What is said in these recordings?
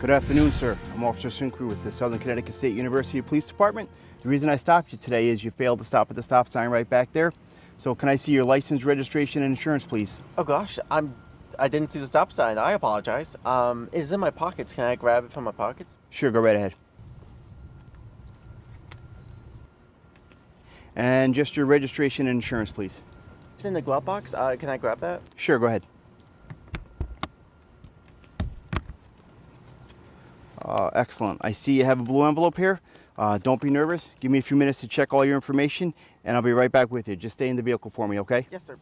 Good afternoon, sir. I'm Officer Sincrew with the Southern Connecticut State University Police Department. The reason I stopped you today is you failed to stop at the stop sign right back there. So can I see your license, registration, and insurance, please? Oh gosh, I didn't see the stop sign. I apologize. It's in my pockets. Can I grab it from my pockets? Sure, go right ahead. And just your registration and insurance, please. It's in the glove box. Can I grab that? Sure, go ahead. Excellent. I see you have a blue envelope here. Don't be nervous. Give me a few minutes to check all your information, and I'll be right back with you. Just stay in the vehicle for me, okay? Yes, sir.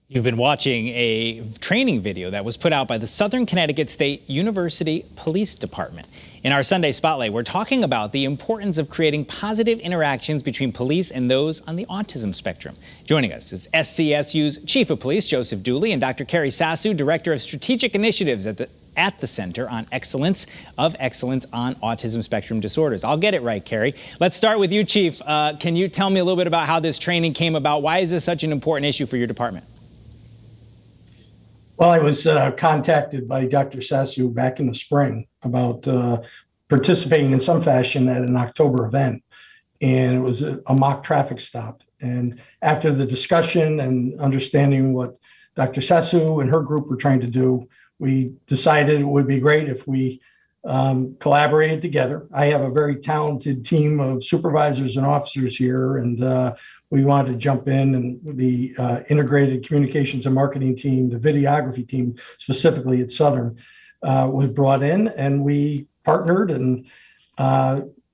You've been watching a training video that was put out by the Southern Connecticut State University Police Department. In our Sunday Spotlight, we're talking about the importance of creating positive interactions between police and those on the autism spectrum. Joining us is SCSU's Chief of Police, Joseph Dooley, and Dr. Carrie Sassu, Director of Strategic Initiatives at the Center on Excellence on Autism Spectrum Disorders. I'll get it right, Carrie. Let's start with you, Chief. Can you tell me a little bit about how this training came about? Why is this such an important issue for your department? Well, I was contacted by Dr. Sassu back in the spring about participating in some fashion at an October event, and it was a mock traffic stop. And after the discussion and understanding what Dr. Sassu and her group were trying to do, we decided it would be great if we collaborated together. I have a very talented team of supervisors and officers here, and we wanted to jump in, and the integrated communications and marketing team, the videography team specifically at Southern, was brought in, and we partnered and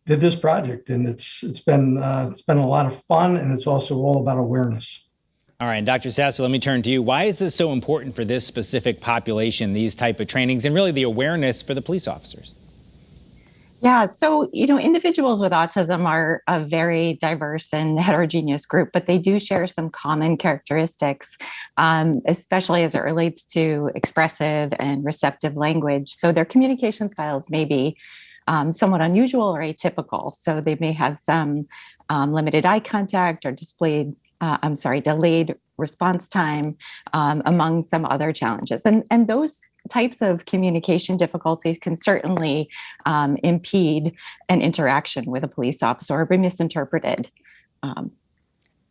did this project. And it's been a lot of fun, and it's also all about awareness. All right, Dr. Sassu, let me turn to you. Why is this so important for this specific population, these type of trainings, and really the awareness for the police officers? Yeah, so, individuals with autism are a very diverse and heterogeneous group, but they do share some common characteristics, especially as it relates to expressive and receptive language. So their communication styles may be somewhat unusual or atypical. So they may have some limited eye contact or delayed response time, among some other challenges. And those types of communication difficulties can certainly impede an interaction with a police officer or be misinterpreted.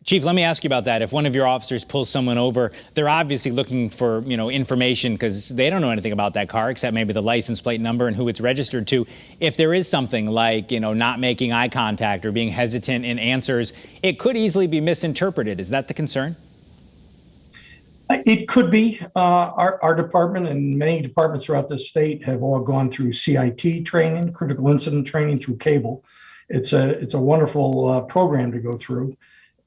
Chief, let me ask you about that. If one of your officers pulls someone over, they're obviously looking for, information because they don't know anything about that car except maybe the license plate number and who it's registered to. If there is something like, not making eye contact or being hesitant in answers, it could easily be misinterpreted. Is that the concern? It could be. Our department and many departments throughout the state have all gone through CIT training, critical incident training through cable. It's a wonderful program to go through.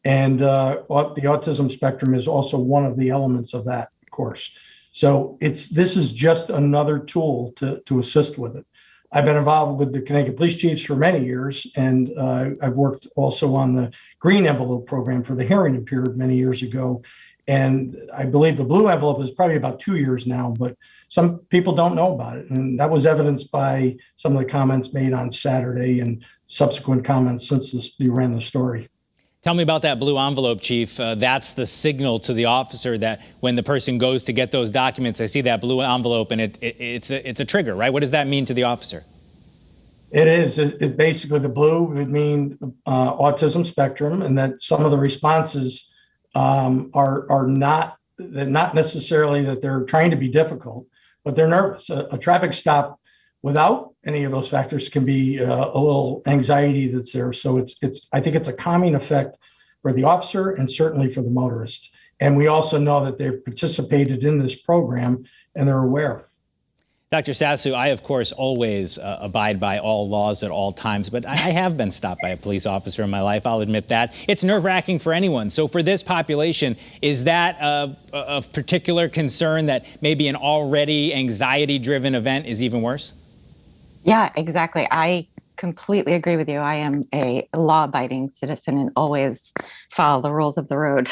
And the autism spectrum is also one of the elements of that course. So this is just another tool to assist with it. I've been involved with the Connecticut Police Chiefs for many years, and I've worked also on the green envelope program for the hearing impaired many years ago. And I believe the blue envelope is probably about 2 years now, but some people don't know about it. And that was evidenced by some of the comments made on Saturday and subsequent comments since you ran the story. Tell me about that blue envelope, Chief. That's the signal to the officer that when the person goes to get those documents, I see that blue envelope, and it's a trigger, right? What does that mean to the officer? It is. It basically, the blue would mean autism spectrum, and that some of the responses are not necessarily that they're trying to be difficult, but they're nervous. A traffic stop without any of those factors can be a little anxiety that's there. So I think it's a calming effect for the officer and certainly for the motorist. And we also know that they've participated in this program and they're aware. Dr. Sassu, I, of course, always abide by all laws at all times, but I have been stopped by a police officer in my life. I'll admit that. It's nerve-wracking for anyone. So for this population, is that a particular concern that maybe an already anxiety-driven event is even worse? Yeah, exactly. I completely agree with you. I am a law-abiding citizen and always follow the rules of the road.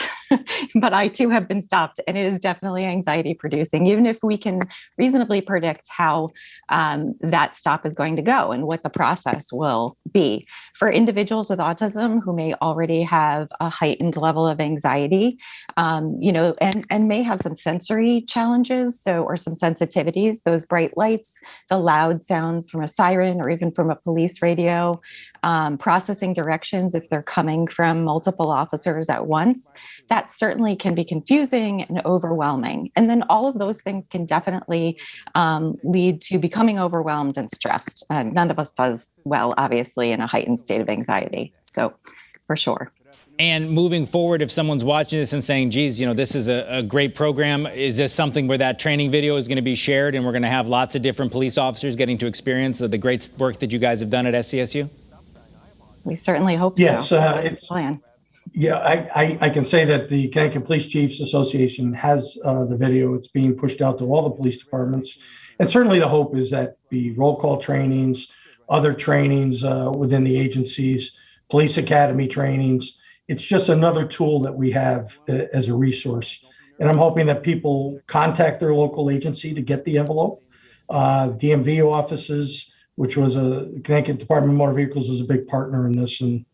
But I too have been stopped, and it is definitely anxiety producing, even if we can reasonably predict how that stop is going to go and what the process will be. For individuals with autism who may already have a heightened level of anxiety, and may have some sensory challenges, or some sensitivities, those bright lights, the loud sounds from a siren or even from a police radio, processing directions if they're coming from multiple officers at once, that certainly can be confusing and overwhelming. And then all of those things can definitely lead to becoming overwhelmed and stressed. None of us does well, obviously, in a heightened state of anxiety. So, for sure. And moving forward, if someone's watching this and saying, geez, this is a great program, is this something where that training video is going to be shared and we're going to have lots of different police officers getting to experience the great work that you guys have done at SCSU? We certainly hope yes, so. It's the plan. Yeah, I can say that the Connecticut Police Chiefs Association has the video. It's being pushed out to all the police departments. And certainly the hope is that the roll call trainings, other trainings within the agencies, police academy trainings, it's just another tool that we have as a resource. And I'm hoping that people contact their local agency to get the envelope. DMV offices, which was a Connecticut Department of Motor Vehicles, was a big partner in this, and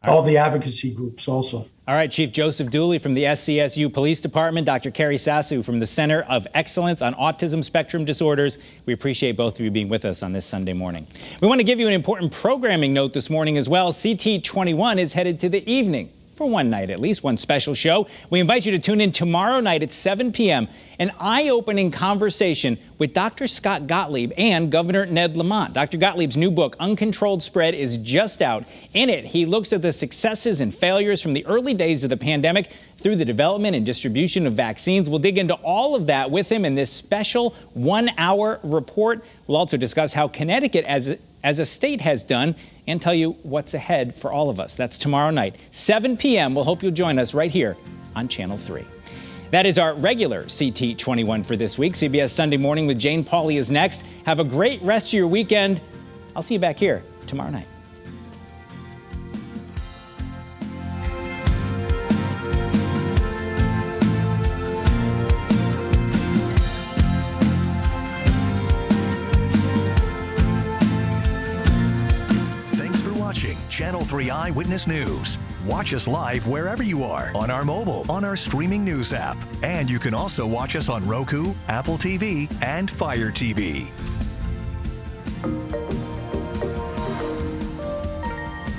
all the advocacy groups also. All right, Chief Joseph Dooley from the SCSU Police Department, Dr. Carrie Sasu from the Center of Excellence on Autism Spectrum Disorders. We appreciate both of you being with us on this Sunday morning. We want to give you an important programming note this morning as well. CT21 is headed to the evening. For one night at least, one special show. We invite you to tune in tomorrow night at 7 p.m. An eye-opening conversation with Dr. Scott Gottlieb and Governor Ned Lamont. Dr. Gottlieb's new book, Uncontrolled Spread, is just out. In it, he looks at the successes and failures from the early days of the pandemic through the development and distribution of vaccines. We'll dig into all of that with him in this special 1-hour report. We'll also discuss how Connecticut as a state has done and tell you what's ahead for all of us. That's tomorrow night, 7 p.m. We'll hope you'll join us right here on Channel 3. That is our regular CT21 for this week. CBS Sunday Morning with Jane Pauley is next. Have a great rest of your weekend. I'll see you back here tomorrow night. Channel 3 Eyewitness News. Watch us live wherever you are on our mobile, on our streaming news app. And you can also watch us on Roku, Apple TV, and Fire TV.